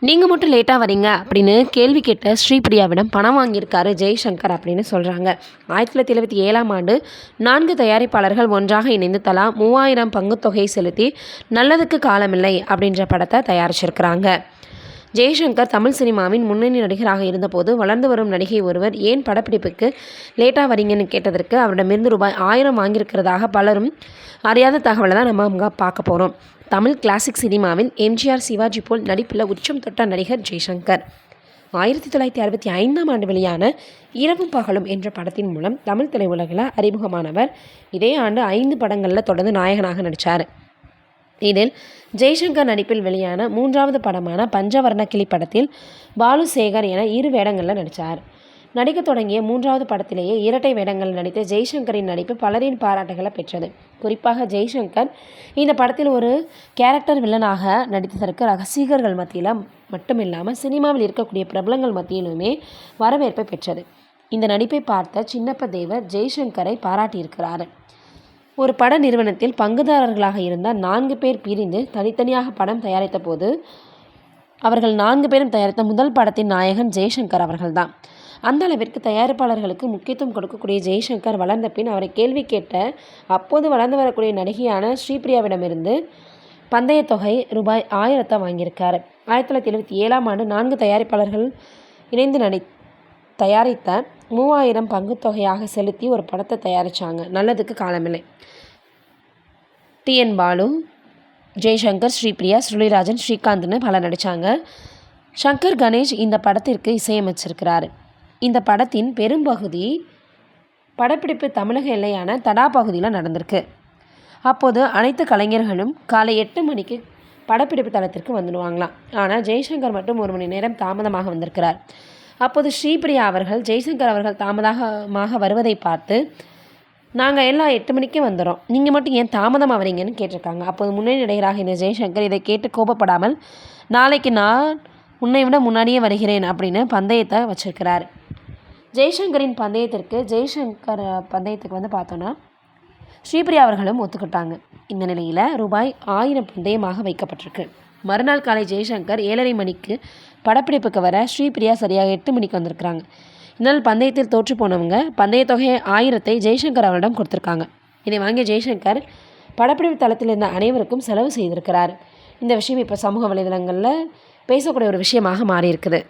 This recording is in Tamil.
நீங்கள் மட்டும் லேட்டாக வரீங்க அப்படின்னு கேள்வி கேட்ட ஸ்ரீபிரியாவிடம் பணம் வாங்கியிருக்காரு ஜெய்சங்கர் அப்படின்னு சொல்கிறாங்க. 1977ஆம் ஆண்டு 4 தயாரிப்பாளர்கள் ஒன்றாக இணைந்து தலா 3000 பங்குத்தொகை செலுத்தி நல்லதுக்கு காலமில்லை அப்படின்ற படத்தை தயாரிச்சிருக்கிறாங்க. ஜெய்சங்கர் தமிழ் சினிமாவின் முன்னணி நடிகராக இருந்தபோது வளர்ந்து வரும் நடிகை ஒருவர் ஏன் படப்பிடிப்புக்கு லேட்டாக வரீங்கன்னு கேட்டதற்கு அவரிடமிருந்து ரூபாய் 1000 வாங்கியிருக்கிறதாக பலரும் அறியாத தகவலை தான் நம்ம பார்க்க போகிறோம். தமிழ் கிளாசிக் சினிமாவில் எம்ஜிஆர், சிவாஜி போல் நடிப்பில் உச்சம் தொட்ட நடிகர் ஜெய்சங்கர் 1965ஆம் ஆண்டு வெளியான இரவும் பகலும் என்ற படத்தின் மூலம் தமிழ் திரையுலகில் அறிமுகமானவர். இதே ஆண்டு 5 படங்களில் தொடர்ந்து நாயகனாக நடித்தார். இதில் ஜெய்சங்கர் நடிப்பில் வெளியான 3வது படமான பஞ்சவர்ண கிளி படத்தில் பாலுசேகர் என 2 வேடங்களில் நடித்தார். நடிக்க தொடங்கிய 3வது படத்திலேயே இரட்டை வேடங்கள் நடித்த ஜெய்சங்கரின் நடிப்பு பலரின் பாராட்டுகளை பெற்றது. குறிப்பாக ஜெய்சங்கர் இந்த படத்தில் ஒரு கேரக்டர் வில்லனாக நடித்ததற்கு ரசிகர்கள் மத்தியில் மட்டுமில்லாமல் சினிமாவில் இருக்கக்கூடிய பிரபலங்கள் மத்தியிலுமே வரவேற்பை பெற்றது. இந்த நடிப்பை பார்த்த சின்னப்ப தேவர் ஜெய்சங்கரை பாராட்டியிருக்கிறார். ஒரு பட நிறுவனத்தில் பங்குதாரர்களாக இருந்த 4 பேர் பிரிந்து தனித்தனியாக படம் தயாரித்த போது அவர்கள் 4 பேரும் தயாரித்த முதல் படத்தின் நாயகன் ஜெய்சங்கர் அவர்கள்தான். அந்த அளவிற்கு தயாரிப்பாளர்களுக்கு முக்கியத்துவம் கொடுக்கக்கூடிய ஜெய்சங்கர் வளர்ந்த பின் அவரை கேள்வி கேட்ட அப்போது வளர்ந்து வரக்கூடிய நடிகையான ஸ்ரீபிரியாவிடமிருந்து பந்தய தொகை ரூபாய் 1000 வாங்கியிருக்கார். 1977ஆம் ஆண்டு 4 தயாரிப்பாளர்கள் இணைந்து தயாரித்த 3000 பங்குத்தொகையாக செலுத்தி ஒரு படத்தை தயாரித்தாங்க. நல்லதுக்கு காலமில்லை. TN பாலு, ஜெய்சங்கர், ஸ்ரீபிரியா, சுருளிராஜன், ஸ்ரீகாந்த்னு பலர் நடித்தாங்க. சங்கர் கணேஷ் இந்த படத்திற்கு இசையமைச்சிருக்கிறார். இந்த படத்தின் பெரும்பகுதி படப்பிடிப்பு தமிழக எல்லையான தடா பகுதியில் நடந்திருக்கு. அப்போது அனைத்து கலைஞர்களும் காலை 8 மணிக்கு படப்பிடிப்பு தளத்திற்கு வந்துடுவாங்களாம். ஆனால் ஜெய்சங்கர் மட்டும் 1 மணி நேரம் தாமதமாக வந்திருக்கிறார். அப்போது ஸ்ரீபிரியா அவர்கள் ஜெய்சங்கர் அவர்கள் தாமதமாக வருவதை பார்த்து, நாங்கள் எல்லாம் 8 மணிக்கே வந்துடுறோம், நீங்கள் மட்டும் ஏன் தாமதமாக வரீங்கன்னு கேட்டிருக்காங்க. அப்போது முன்னணி நடிகராக இருந்த ஜெய்சங்கர் இதை கேட்டு கோபப்படாமல், நாளைக்கு நான் உன்னை விட முன்னாடியே வருகிறேன் அப்படின்னு பந்தயத்தை வச்சிருக்கிறார். ஜெய்சங்கர் பந்தயத்துக்கு பார்த்தோன்னா ஸ்ரீபிரியா அவர்களும் ஒத்துக்கிட்டாங்க. இந்த நிலையில் ரூபாய் 1000 பந்தயமாக வைக்கப்பட்டிருக்கு. மறுநாள் காலை ஜெய்சங்கர் 7:30 மணிக்கு படப்பிடிப்புக்கு வர ஸ்ரீபிரியா சரியாக 8 மணிக்கு வந்திருக்கிறாங்க. இதனால் பந்தயத்தில் தோற்று போனவங்க பந்தய தொகையை 1000 ஜெய்சங்கர் அவரிடம் கொடுத்துருக்காங்க. இதை வாங்கிய ஜெய்சங்கர் படப்பிடிப்பு தளத்தில் இருந்த அனைவருக்கும் செலவு செய்திருக்கிறார். இந்த விஷயம் இப்போ சமூக வலைதளங்களில் பேசக்கூடிய ஒரு விஷயமாக மாறி இருக்குது.